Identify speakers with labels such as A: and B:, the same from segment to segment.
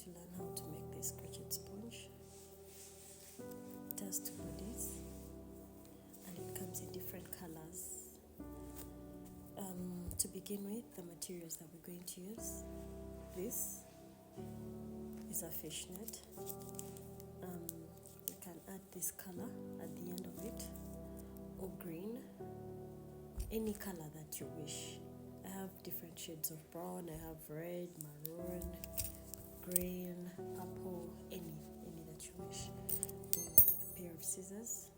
A: to learn how to make this crochet sponge. It has two bodies and it comes in different colors. To begin with, the materials that we're going to use, this is a fishnet. You can add this color at the end of it, or green, any color that you wish. I have different shades of brown, I have red, maroon, green, purple, any that you wish. A pair of scissors.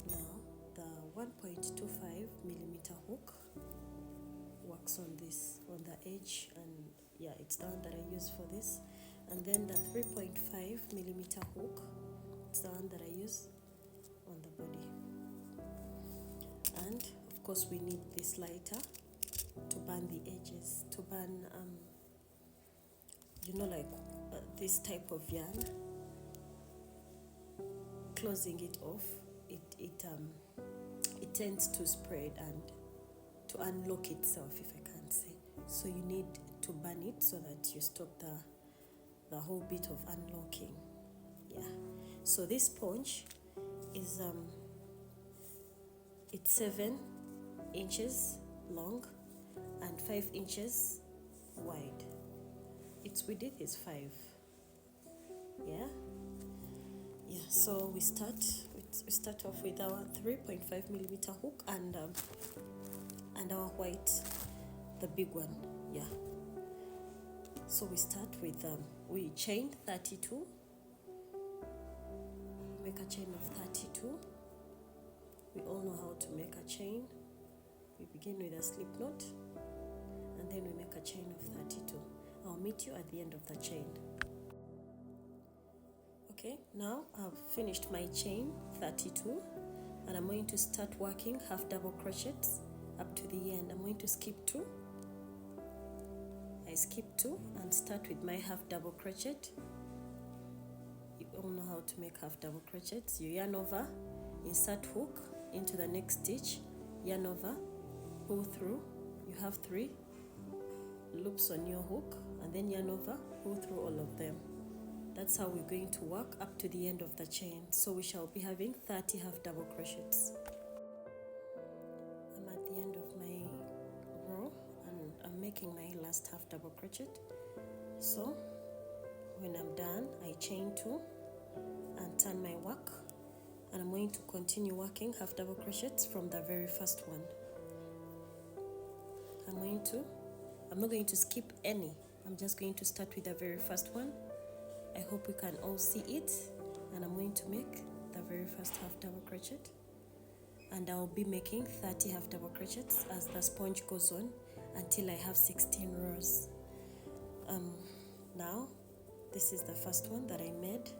A: Now the 1.25 millimeter hook works on this, on the edge, and yeah, it's the one that I use for this. And then the 3.5 millimeter hook, it's the one that I use on the body. And of course we need this lighter to burn the edges, to burn this type of yarn. Closing it off, it tends to spread and to unlock itself, if I can say. So you need to burn it so that you stop the whole bit of unlocking. Yeah. So this sponge is it's 7 inches long and 5 inches wide. Its width is 5. Yeah. So we start off with our 3.5 millimeter hook and our white, the big one. Yeah. So we start with we chain 32. Make a chain of 32. We all know how to make a chain. We begin with a slip knot and then we make a chain of 32. I'll meet you at the end of the chain. Okay, now I've finished my chain 32 and I'm going to start working half double crochets up to the end. I'm going to skip 2. I skip 2 and start with my half double crochet. You all know how to make half double crochets. You yarn over, insert hook into the next stitch, yarn over, pull through. You have 3 loops on your hook and then yarn over, pull through all of them. That's how we're going to work up to the end of the chain. So we shall be having 30 half double crochets. I'm at the end of my row and I'm making my last half double crochet. So when I'm done, I chain 2 and turn my work, and I'm going to continue working half double crochets from the very first one. I'm not going to skip any. I'm just going to start with the very first one. I hope you can all see it, and I'm going to make the very first half double crochet, and I'll be making 30 half double crochets as the sponge goes on until I have 16 rows. Now this is the first one that I made,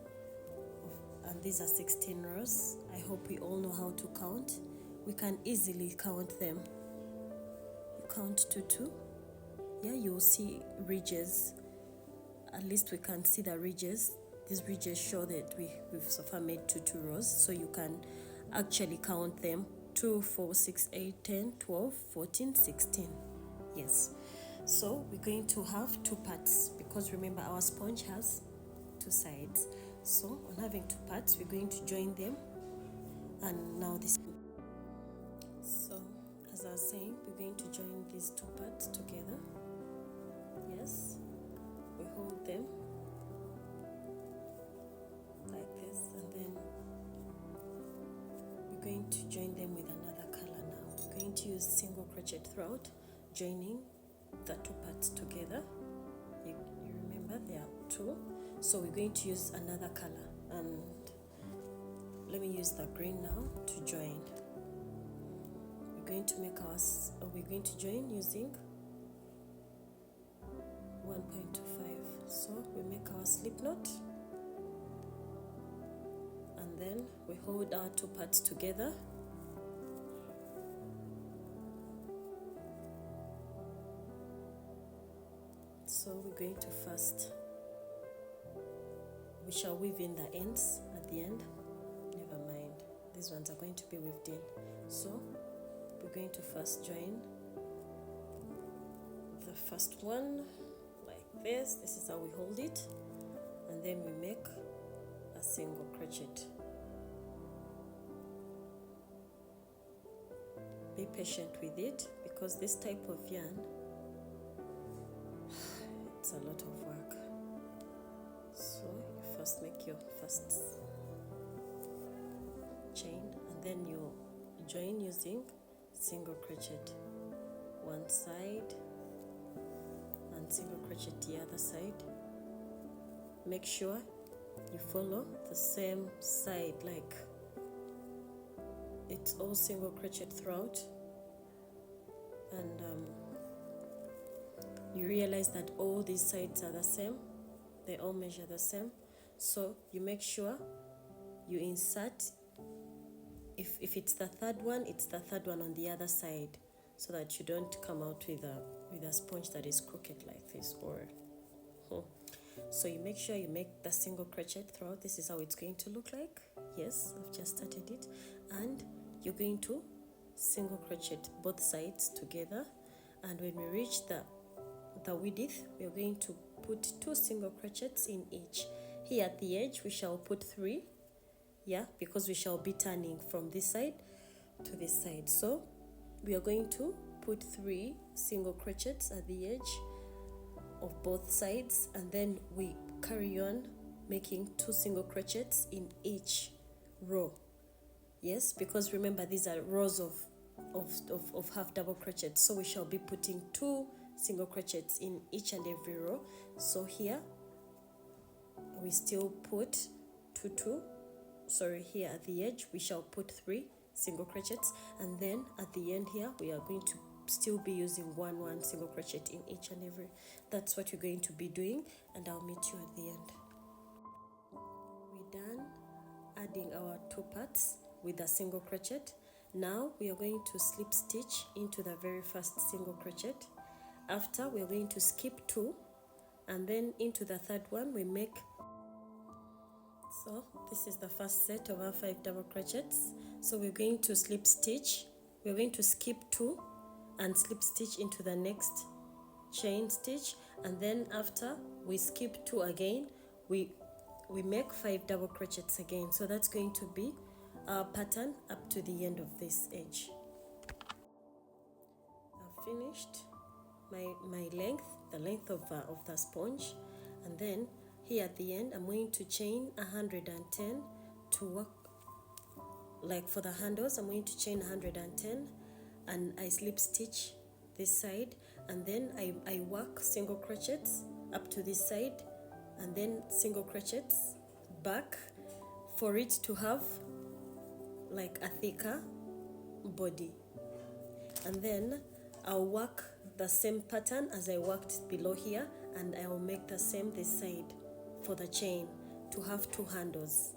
A: and these are 16 rows. I hope we all know how to count. We can easily count them. You count to 2. Yeah, you'll see ridges. At least we can see the ridges. These ridges show that we've so far made 2 rows, so you can actually count them. 2, 4, 6, 8, 10, 12, 14, 16. Yes. So we're going to have 2 parts because remember our sponge has 2 sides. So on having 2 parts, we're going to join them. And now this. So as I was saying, we're going to join these 2 parts together. Yes. We hold them like this, and then we're going to join them with another color now. We're going to use single crochet throughout, joining the 2 parts together. You remember there are 2, so we're going to use another color, and let me use the green now to join. We're going to join using 1.25. So we make our slip knot and then we hold our 2 parts together. So we're going to we shall weave in the ends at the end. Never mind, these ones are going to be weaved in. So we're going to first join the first one like this. This is how we hold it, and then we make a single crochet. Be patient with it because this type of yarn, it's a lot of work. So you first make your first chain, and then you join using single crochet one side and single crochet the other side. Make sure you follow the same side, like it's all single crochet throughout, and you realize that all these sides are the same, they all measure the same. So you make sure you insert, if it's the third one, it's the third one on the other side, so that you don't come out with a sponge that is crooked like this, or so you make sure you make the single crochet throughout. This is how it's going to look like. Yes, I've just started it, and you're going to single crochet both sides together, and when we reach the width, we are going to put 2 single crochets in each. Here at the edge we shall put 3, because we shall be turning from this side to this side. So we are going to put 3 single crochets at the edge of both sides, and then we carry on making 2 single crochets in each row. Yes, because remember these are rows of half double crochets, so we shall be putting 2 single crochets in each and every row. So here we still put here at the edge we shall put 3 single crochets, and then at the end here we are going to still be using one single crochet in each and every. That's what we're going to be doing, and I'll meet you at the end. We're done adding our 2 parts with a single crochet. Now we are going to slip stitch into the very first single crochet. After, we are going to skip 2, and then into the third one we make. So this is the first set of our 5 double crochets. So we're going to slip stitch, we're going to skip 2 and slip stitch into the next chain stitch, and then after we skip 2 again, we make 5 double crochets again. So that's going to be our pattern up to the end of this edge. I've finished my length, the length of the sponge, and then here at the end I'm going to chain 110 to work, like for the handles I'm going to chain 110, and I slip stitch this side, and then I work single crochets up to this side, and then single crochets back for it to have like a thicker body, and then I'll work the same pattern as I worked below here, and I will make the same this side for the chain to have 2 handles.